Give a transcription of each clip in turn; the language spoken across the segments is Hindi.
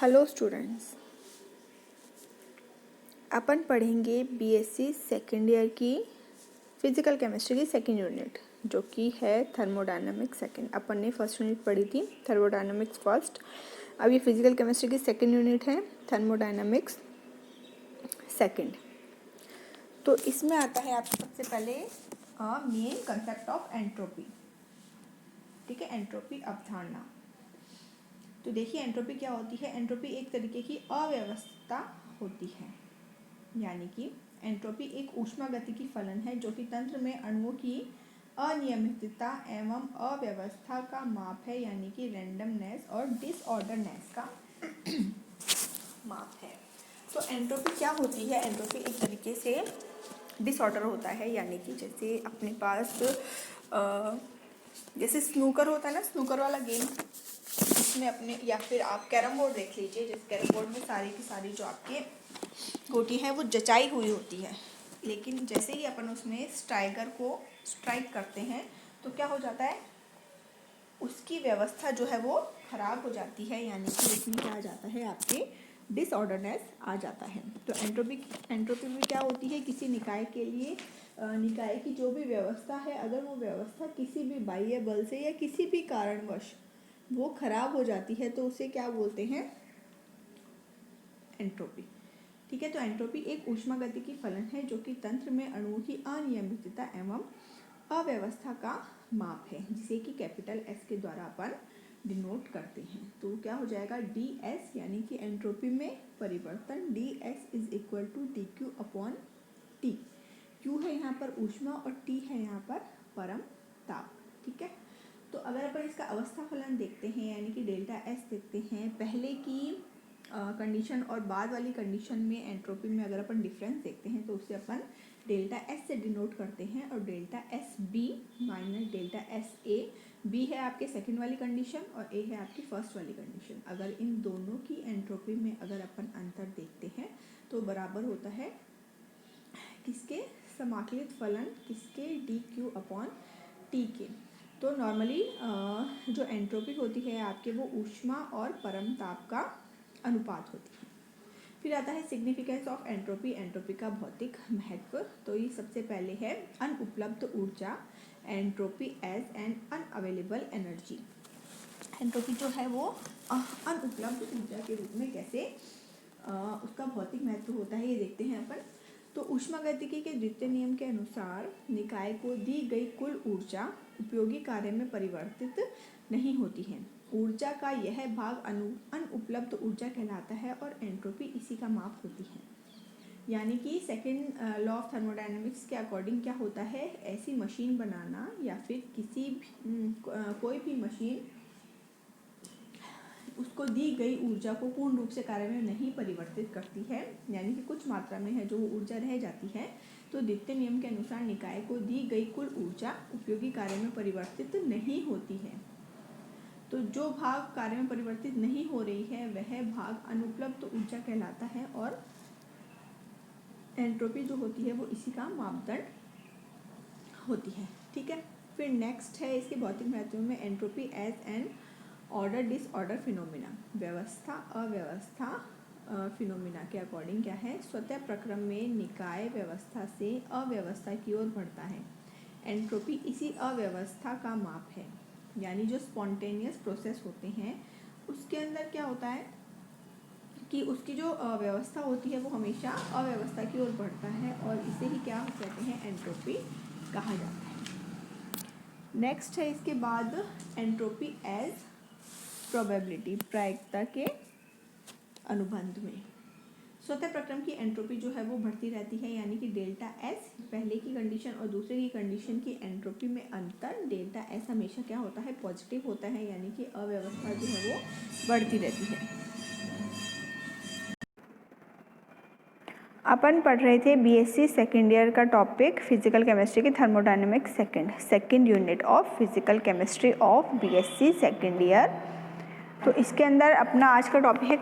हेलो स्टूडेंट्स, अपन पढ़ेंगे बीएससी सेकेंड ईयर की फिजिकल केमिस्ट्री की सेकेंड यूनिट जो कि है थर्मोडायनामिक्स सेकेंड। अपन ने फर्स्ट यूनिट पढ़ी थी थर्मोडायनामिक्स फर्स्ट। अब ये फिजिकल केमिस्ट्री की सेकेंड यूनिट है थर्मोडायनामिक्स सेकेंड। तो इसमें आता है आपको सबसे पहले मेन कंसेप्ट ऑफ एंट्रोपी। ठीक है, एंट्रोपी अवधारणा। तो देखिए एंट्रोपी क्या होती है। एंट्रोपी एक तरीके की अव्यवस्था होती है, यानी कि एंट्रोपी एक ऊष्मागतिकी फलन है जो कि तंत्र में अणुओं की अनियमितता एवं अव्यवस्था का माप है, यानी कि रैंडमनेस और डिसऑर्डरनेस का माप है। तो एंट्रोपी क्या होती है। एंट्रोपी एक तरीके से डिसऑर्डर होता है, यानी कि जैसे अपने पास जैसे स्नूकर होता है ना, स्नूकर वाला गेम, इसमें अपने या फिर आप कैरम बोर्ड देख लीजिए। जैसे कैरम बोर्ड में सारी की सारी जो आपके गोटी है वो जचाई हुई होती है, लेकिन जैसे ही अपन उसमें स्ट्राइकर को स्ट्राइक करते हैं तो क्या हो जाता है, उसकी व्यवस्था जो है वो खराब हो जाती है, यानी कि इसमें क्या आ जाता है, आपके डिसऑर्डरनेस आ जाता है। तो एंट्रोपी में क्या होती है, किसी निकाय के लिए निकाय की जो भी व्यवस्था है, अगर वो व्यवस्था किसी भी बाह्य बल से या किसी भी कारणवश वो खराब हो जाती है तो उसे क्या बोलते हैं, एंट्रोपी। ठीक है, तो एंट्रोपी एक ऊष्मागतिकी फलन है जो कि तंत्र में अणुओं की अनियमितता एवं अव्यवस्था का माप है, जिसे कि कैपिटल एस के द्वारा अपन डिनोट करते हैं। तो क्या हो जाएगा, डी एस, यानी कि एंट्रोपी में परिवर्तन D S is equal to D Q upon T. Q है यहाँ पर ऊष्मा और टी है यहाँ पर परम ताप। ठीक है, तो अगर अपन इसका अवस्था फलन देखते हैं, यानी कि डेल्टा एस देखते हैं, पहले की कंडीशन और बाद वाली कंडीशन में एंट्रोपी में अगर अपन डिफरेंस देखते हैं तो उसे अपन डेल्टा एस से डिनोट करते हैं, और delta S B minus delta S A. B है आपके सेकंड वाली कंडीशन और ए है आपकी फर्स्ट वाली कंडीशन। अगर इन दोनों की एंट्रोपी में अगर अपन अंतर देखते हैं तो बराबर होता है किसके, समाकलित फलन किसके, डी क्यू अपॉन टी के। तो नॉर्मली जो एंट्रोपी होती है आपके, वो ऊष्मा और परम ताप का अनुपात होती है। फिर आता है सिग्निफिकेंस ऑफ एंट्रोपी, एंट्रोपी का भौतिक महत्व। तो ये सबसे पहले है अनउपलब्ध ऊर्जा, entropy as an unavailable energy. Entropy जो है वो अनउपलब्ध ऊर्जा के रूप में कैसे उसका भौतिक महत्व होता है, ये देखते हैं अपन। तो ऊष्मागतिकी के द्वितीय नियम के अनुसार निकाय को दी गई कुल ऊर्जा उपयोगी कार्य में परिवर्तित नहीं होती है। ऊर्जा का यह भाग अनउपलब्ध ऊर्जा कहलाता है और एंट्रोपी इसी का माप होती है। यानी कि सेकेंड लॉ ऑफ थर्मोडायनेमिक्स के अकॉर्डिंग क्या होता है, ऐसी मशीन बनाना या फिर किसी भी कोई भी मशीन उसको दी गई ऊर्जा को पूर्ण रूप से कार्य में नहीं परिवर्तित करती है, यानी कि कुछ मात्रा में है जो ऊर्जा रह जाती है। तो द्वितीय नियम के अनुसार निकाय को दी गई कुल ऊर्जा उपयोगी कार्य में परिवर्तित नहीं होती है। तो जो भाग कार्य में परिवर्तित नहीं हो रही है वह भाग अनुपलब्ध ऊर्जा कहलाता है, और एंट्रोपी जो होती है वो इसी का मापदंड होती है। ठीक है, फिर नेक्स्ट है इसके भौतिक महत्व में entropy as an order disorder phenomena. व्यवस्था अव्यवस्था फिनोमिना के अकॉर्डिंग क्या है, स्वतः प्रक्रम में निकाय व्यवस्था से अव्यवस्था की ओर बढ़ता है। एंट्रोपी इसी अव्यवस्था का माप है, यानी जो स्पॉन्टेनियस प्रोसेस होते हैं उसके अंदर क्या होता है कि उसकी जो व्यवस्था होती है वो हमेशा अव्यवस्था की ओर बढ़ता है, और इसे ही क्या कहते हैं, एंट्रोपी कहा जाता है। नेक्स्ट है इसके बाद एंट्रोपी एज प्रोबेबिलिटी, प्रायिकता के अनुबंध में। स्वतः प्रक्रम की एंट्रोपी जो है वो बढ़ती रहती है, यानी कि डेल्टा एस पहले की कंडीशन और दूसरे की कंडीशन की एंट्रोपी में अंतर, डेल्टा एस हमेशा क्या होता है, पॉजिटिव होता है, यानी कि अव्यवस्था जो है वो बढ़ती रहती है। अपन पढ़ रहे थे बीएससी सेकेंड ईयर का टॉपिक फिजिकल केमिस्ट्री की thermodynamics second unit of physical chemistry of BSc second year. तो इसके अंदर अपना आज का टॉपिक है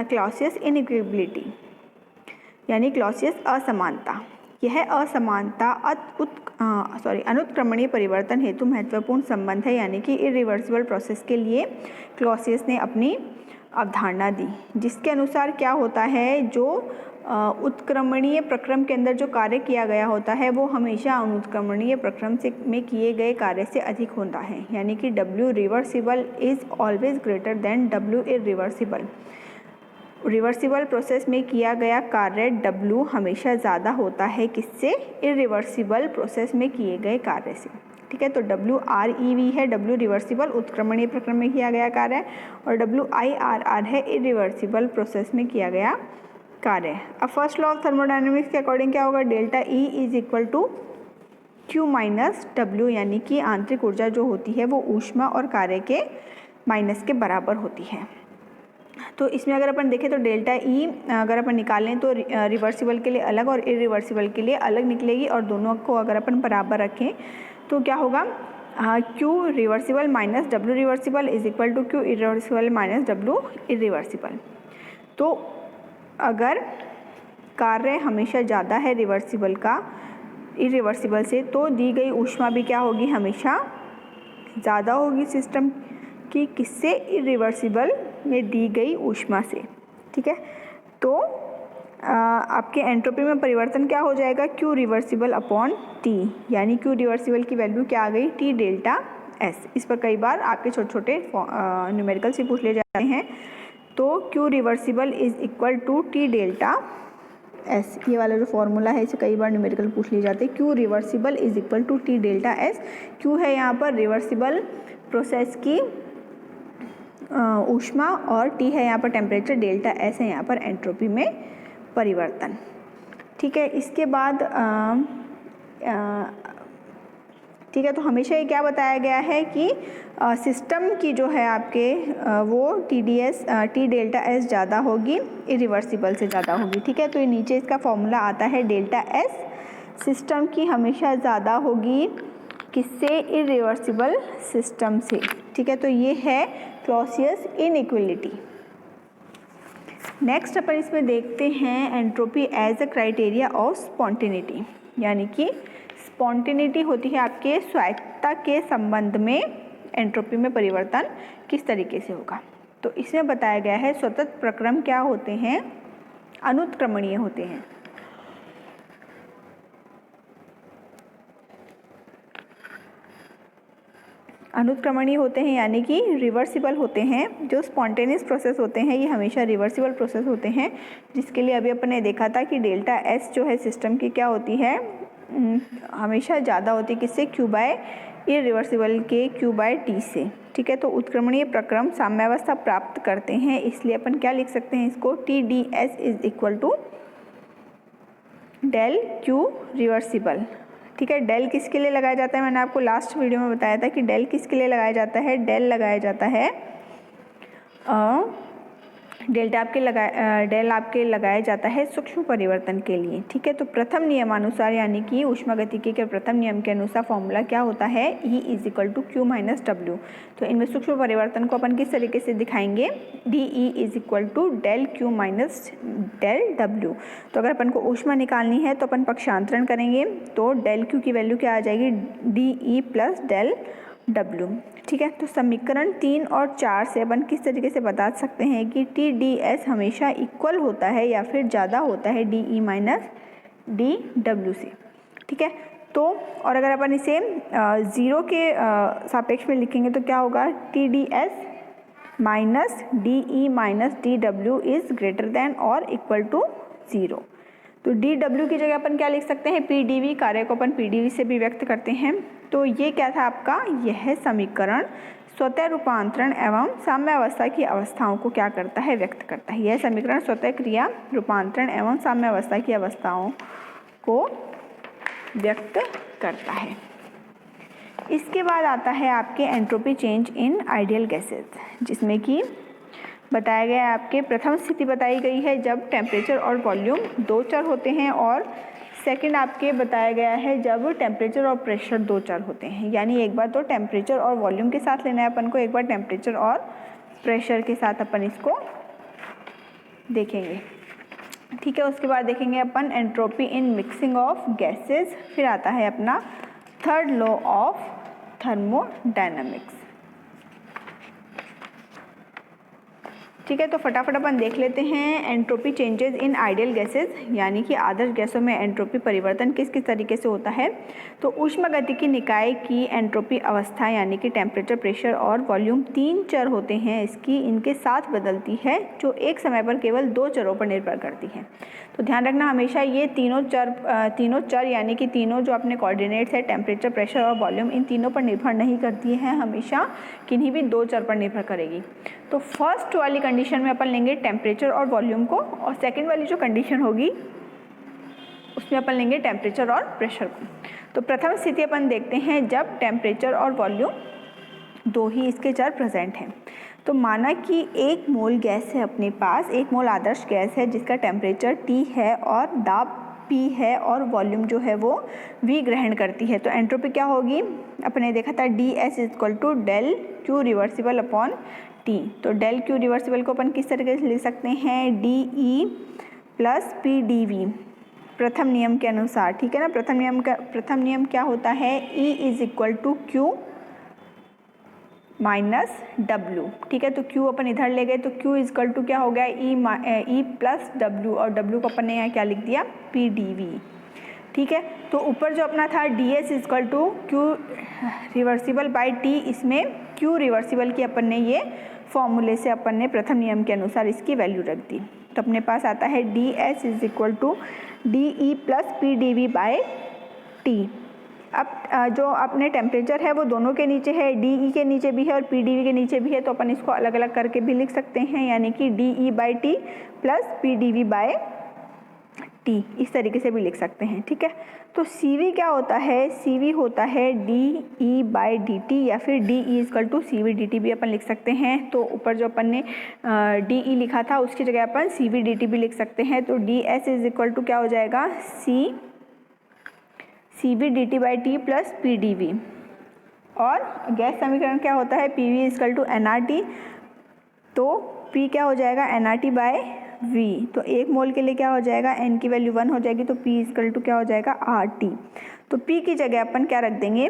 क्लॉसियस इनइक्विलिब्रिटी, यानी क्लॉसियस असमानता। यह असमानता अनुत्क्रमणीय परिवर्तन हेतु महत्वपूर्ण संबंध है, यानी कि इरिवर्सिबल प्रोसेस के लिए क्लॉसियस ने अपनी अवधारणा दी, जिसके अनुसार क्या होता है, जो उत्क्रमणीय प्रक्रम के अंदर जो कार्य किया गया होता है वो हमेशा अनुत्क्रमणीय प्रक्रम से में किए गए कार्य से अधिक होता है, यानी कि W reversible is always greater than W irreversible. Reversible process में किया गया कार्य W हमेशा ज़्यादा होता है किससे, इरिवर्सिबल प्रोसेस में किए गए कार्य से। ठीक है, तो WREV है W रिवर्सिबल उत्क्रमणीय प्रक्रम में किया गया कार्य, और WIRR है इरिवर्सिबल प्रोसेस में किया गया कार्य। अब फर्स्ट लॉ ऑफ थर्मोडायनेमिक्स के अकॉर्डिंग क्या होगा, delta E is equal to Q minus W, यानी कि आंतरिक ऊर्जा जो होती है वो ऊष्मा और कार्य के माइनस के बराबर होती है। तो इसमें अगर अपन देखें तो डेल्टा E अगर अपन निकालें तो रिवर्सिबल के लिए अलग और इरिवर्सिबल के लिए अलग निकलेगी, और दोनों को अगर अपन बराबर रखें तो क्या होगा, Q reversible minus W reversible is equal to Q irreversible minus W irreversible. तो अगर कार्य हमेशा ज़्यादा है रिवर्सिबल का इरिवर्सिबल से, तो दी गई ऊष्मा भी क्या होगी, हमेशा ज़्यादा होगी सिस्टम की, किससे, इरिवर्सिबल में दी गई ऊष्मा से। ठीक है, तो आपके एंट्रोपी में परिवर्तन क्या हो जाएगा, Q रिवर्सिबल अपॉन T, यानी Q रिवर्सिबल की वैल्यू क्या आ गई, T डेल्टा S। इस पर कई बार आपके छोटे छोटे न्यूमेरिकल से पूछ ले जाते हैं। तो Q reversible is equal to T delta S, ये वाला जो फॉर्मूला है इसे कई बार न्यूमेरिकल पूछ लिए जाते हैं। Q reversible is equal to T delta S। Q है यहाँ पर रिवर्सिबल प्रोसेस की ऊष्मा, और T है यहाँ पर टेम्परेचर, डेल्टा S है यहाँ पर एंट्रोपी में परिवर्तन। ठीक है, इसके बाद ठीक है, तो हमेशा ये क्या बताया गया है कि सिस्टम की जो है आपके वो T डेल्टा S ज़्यादा होगी, इरिवर्सिबल से ज़्यादा होगी। ठीक है, तो ये नीचे इसका फॉर्मूला आता है, डेल्टा S सिस्टम की हमेशा ज़्यादा होगी किससे, इरिवर्सिबल सिस्टम से। ठीक है, तो ये है क्लॉसियस इनइक्वलिटी। नेक्स्ट अपन इसमें देखते हैं entropy as a criteria of spontaneity, यानी कि स्पॉन्टेनिटी होती है आपके स्वायत्तता के संबंध में एंट्रोपी में परिवर्तन किस तरीके से होगा। तो इसमें बताया गया है स्वतंत्र प्रक्रम क्या होते हैं, अनुत्क्रमणीय होते हैं। अनुत्क्रमणीय होते हैं यानी कि रिवर्सिबल होते हैं। जो स्पॉन्टेनियस प्रोसेस होते हैं ये हमेशा रिवर्सिबल प्रोसेस होते हैं, जिसके लिए अभी अपन ने देखा था कि डेल्टा S जो है सिस्टम की क्या होती है, हमेशा ज़्यादा होती है किससे, Q बाय इरिवर्सिबल के Q बाय T से। ठीक है, तो उत्क्रमणीय प्रक्रम साम्यावस्था प्राप्त करते हैं, इसलिए अपन क्या लिख सकते हैं इसको, TdS is equal to del Q reversible. ठीक है, डेल किसके लिए लगाया जाता है, मैंने आपको लास्ट वीडियो में बताया था कि डेल किसके लिए लगाया जाता है, डेल लगाया जाता है डेल आपके लगाया जाता है सूक्ष्म परिवर्तन के लिए। ठीक है, तो प्रथम नियमानुसार यानी कि ऊष्मागतिकी के प्रथम नियम के अनुसार फॉर्मूला क्या होता है, E is equal to Q minus W। तो इनमें सूक्ष्म परिवर्तन को अपन किस तरीके से दिखाएंगे, DE is equal to del Q minus del W। तो अगर अपन को ऊष्मा निकालनी है तो अपन पक्षांतरण करेंगे, तो डेल Q की वैल्यू क्या आ जाएगी, DE प्लस डेल W। ठीक है, तो समीकरण 3 और 4 से अपन किस तरीके से बता सकते हैं कि TdS हमेशा इक्वल होता है या फिर ज़्यादा होता है DE माइनस DW से। ठीक है, तो और अगर अपन इसे 0 के सापेक्ष में लिखेंगे तो क्या होगा, TdS minus DE minus DW is greater than और इक्वल टू 0। तो DW की जगह अपन क्या लिख सकते हैं, PdV, कार्य को अपन PdV से भी व्यक्त करते हैं। तो ये क्या था आपका, यह समीकरण स्वतः रूपांतरण एवं साम्यावस्था की अवस्थाओं को क्या करता है, व्यक्त करता है। यह समीकरण स्वतः क्रिया, रूपांतरण एवं साम्यावस्था की अवस्थाओं को व्यक्त करता है। इसके बाद आता है आपके entropy change in ideal gases, जिसमें कि बताया गया है आपके प्रथम स्थिति बताई गई है जब टेम्परेचर और वॉल्यूम दो चर होते हैं, और सेकंड आपके बताया गया है जब टेम्परेचर और प्रेशर दो चर होते हैं। यानी एक बार तो टेम्परेचर और वॉल्यूम के साथ लेना है अपन को, एक बार टेम्परेचर और प्रेशर के साथ अपन इसको देखेंगे। ठीक है, उसके बाद देखेंगे अपन entropy in mixing of gases, फिर आता है अपना थर्ड लॉ ऑफ थर्मोडायनामिक्स। ठीक है, तो फटाफट अपन देख लेते हैं entropy changes in ideal gases, यानी कि आदर्श गैसों में एंट्रोपी परिवर्तन किस किस तरीके से होता है। तो ऊष्मागतिकी निकाय की एंट्रोपी अवस्था यानी कि टेम्परेचर, प्रेशर और वॉल्यूम 3 चर होते हैं इसकी, इनके साथ बदलती है, जो एक समय पर केवल 2 चरों पर निर्भर करती है। तो ध्यान रखना हमेशा ये तीनों चर यानी कि तीनों जो अपने कोऑर्डिनेट्स है, टेम्परेचर, प्रेशर और वॉल्यूम, इन तीनों पर निर्भर नहीं करती है, हमेशा किन्हीं भी 2 चर पर निर्भर करेगी। तो फर्स्ट वाली कंडीशन में अपन लेंगे टेम्परेचर और वॉल्यूम को, और सेकंड वाली जो कंडीशन होगी उसमें अपन लेंगे टेम्परेचर और प्रेशर को। तो प्रथम स्थिति अपन देखते हैं जब टेम्परेचर और वॉल्यूम 2 ही इसके चर प्रेजेंट हैं। तो माना कि 1 मोल गैस है अपने पास, 1 मोल आदर्श गैस है जिसका टेम्परेचर T है और दाब P है और वॉल्यूम जो है वो V ग्रहण करती है। तो एंट्रोपी क्या होगी, अपने देखा था ds = del Q reversible upon T। तो डेल Q रिवर्सिबल को अपन किस तरीके से लिख सकते हैं, dE + PdV प्रथम नियम के अनुसार, ठीक है ना। प्रथम नियम क्या होता है, E = Q - W, ठीक है। तो Q अपन इधर ले गए तो Q = क्या हो गया, E + W, और W को अपन ने यहाँ क्या लिख दिया, PdV, ठीक है। तो ऊपर जो अपना था ds = Q reversible by T, इसमें Q रिवर्सिबल की अपन ने ये फॉर्मूले से अपन ने प्रथम नियम के अनुसार इसकी वैल्यू रख दी। तो अपने पास आता है ds = dE + PdV by T। अब जो अपने टेम्परेचर है वो दोनों के नीचे है, dE के नीचे भी है और PdV के नीचे भी है, तो अपन इसको अलग अलग करके भी लिख सकते हैं, यानी कि dE/T + PdV/T, इस तरीके से भी लिख सकते हैं, ठीक है। तो CV क्या होता है, CV होता है dE/dt या फिर dE = CVdt भी अपन लिख सकते हैं। तो ऊपर जो अपन ने dE लिखा था उसकी जगह अपन CVdt भी लिख सकते हैं। तो ds = क्या हो जाएगा, CVdt/T + PdV, और गैस समीकरण क्या होता है, PV = nRT, तो P क्या हो जाएगा, nRT/V। तो 1 मोल के लिए क्या हो जाएगा, n की वैल्यू 1 हो जाएगी, तो P = क्या हो जाएगा, RT। तो P की जगह अपन क्या रख देंगे,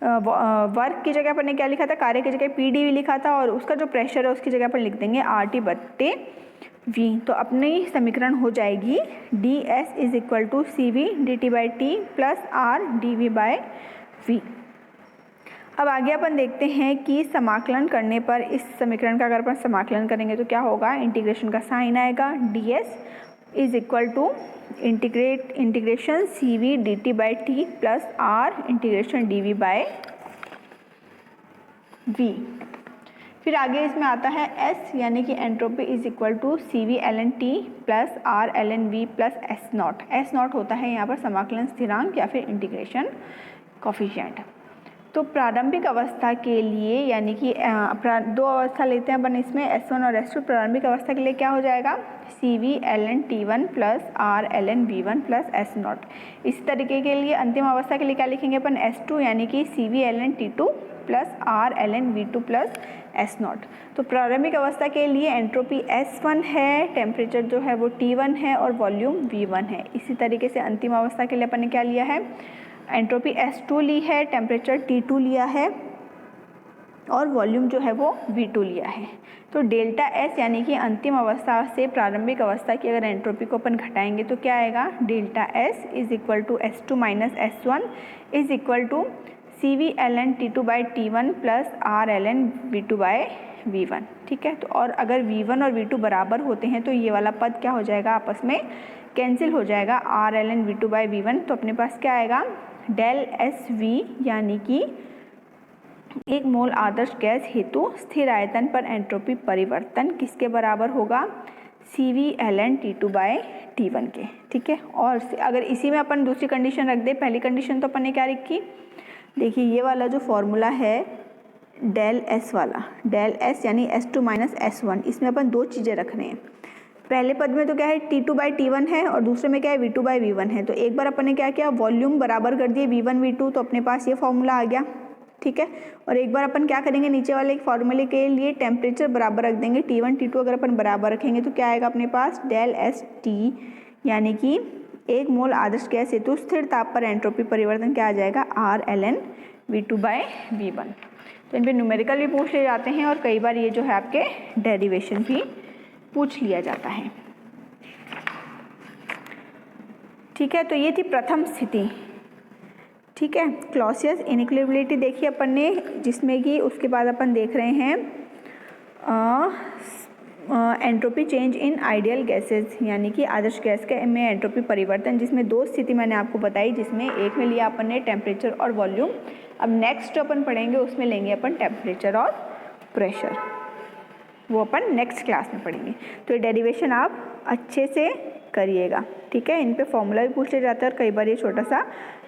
वर्क की जगह अपन ने क्या लिखा था, कार्य की जगह PdV लिखा था, और उसका जो प्रेशर है उसकी जगह अपन लिख देंगे RT/V। तो अपनी समीकरण हो जाएगी ds = CVdt/T + RdV/V। अब आगे अपन देखते हैं कि समाकलन करने पर इस समीकरण का अगर अपन समाकलन करेंगे तो क्या होगा, इंटीग्रेशन का साइन आएगा, ds = integration CVdt/T + R ∫dV/V। फिर आगे इसमें आता है S, यानी कि entropy = CV ln T + R ln V + S0। S0 होता है यहाँ पर समाकलन स्थिरांक या फिर इंटीग्रेशन कॉफिशिएंट। तो प्रारंभिक अवस्था के लिए, यानी कि 2 अवस्था लेते हैं अपन इसमें, S1 और S2। प्रारंभिक अवस्था के लिए क्या हो जाएगा, CV ln T1 + R ln V1 + S0। इसी तरीके के लिए अंतिम अवस्था के लिए क्या लिखेंगे अपन, S2, यानी कि CV ln T2 + R ln V2 + S0। तो प्रारंभिक अवस्था के लिए एंट्रोपी S1 है, टेम्परेचर जो है वो T1 है और वॉल्यूम V1 है। इसी तरीके से अंतिम अवस्था के लिए अपन ने क्या लिया है, एंट्रोपी S2 ली है, टेम्परेचर T2 लिया है और वॉल्यूम जो है वो V2 लिया है। तो डेल्टा S यानी कि अंतिम अवस्था से प्रारंभिक अवस्था की अगर एंट्रोपी को अपन घटाएंगे तो क्या आएगा, delta S = S2 - S1 = CV ln T2/T1 + R ln V2/V1, ठीक है। तो और अगर V1 और V2 बराबर होते हैं तो ये वाला पद क्या हो जाएगा, आपस में कैंसिल हो जाएगा, R ln V2/V1। तो अपने पास क्या आएगा, डेल SV, यानी कि 1 मोल आदर्श गैस हेतु स्थिर आयतन पर एंट्रोपी परिवर्तन किसके बराबर होगा, CV ln T2/T1 के, ठीक है। और अगर इसी में अपन दूसरी कंडीशन रख दे, पहली कंडीशन तो अपन ने क्या रखी, देखिए ये वाला जो फॉर्मूला है डेल S वाला, डेल S यानी S2 - S1, इसमें अपन 2 चीज़ें रख रहे हैं। पहले पद में तो क्या है, T2/T1 है और दूसरे में क्या है, V2/V1 है। तो एक बार अपन ने क्या किया, वॉल्यूम बराबर कर दिए V1 V2, तो अपने पास ये फॉर्मूला आ गया, ठीक है। और एक बार अपन क्या करेंगे, नीचे वाले एक फॉर्मूले के लिए टेम्परेचर बराबर रख देंगे, T1 T2 अगर अपन बराबर रखेंगे तो क्या आएगा अपने पास, डेल ST, यानी कि 1 मोल आदर्श गैस हेतु स्थिर ताप पर एंट्रोपी परिवर्तन क्या आ जाएगा, R ln V2/V1। तो इन पे न्यूमेरिकल भी पूछ लिए जाते हैं और कई बार ये जो है आपके डेरिवेशन भी पूछ लिया जाता है। ठीक है, तो ये थी प्रथम स्थिति। ठीक है, क्लॉसियस इनइक्विलिब्रिटी देखी अपन ने, जिसमें कि उसके बाद अपन देख रहे हैं entropy change in ideal gases, यानी कि आदर्श गैस के में एंट्रोपी परिवर्तन, जिसमें दो स्थिति मैंने आपको बताई, जिसमें एक में लिया अपन ने टेम्परेचर और वॉल्यूम। अब नेक्स्ट अपन पढ़ेंगे उसमें लेंगे अपन टेम्परेचर और प्रेशर, वो अपन नेक्स्ट क्लास में पढ़ेंगे। तो ये डेरिवेशन आप अच्छे से करिएगा। ठीक है, इन पे फॉर्मूला भी पूछ लिया जाता है और कई बार ये छोटा सा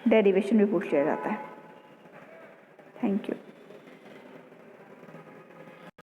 डेरिवेशन भी पूछ लिया जाता है। Thank you.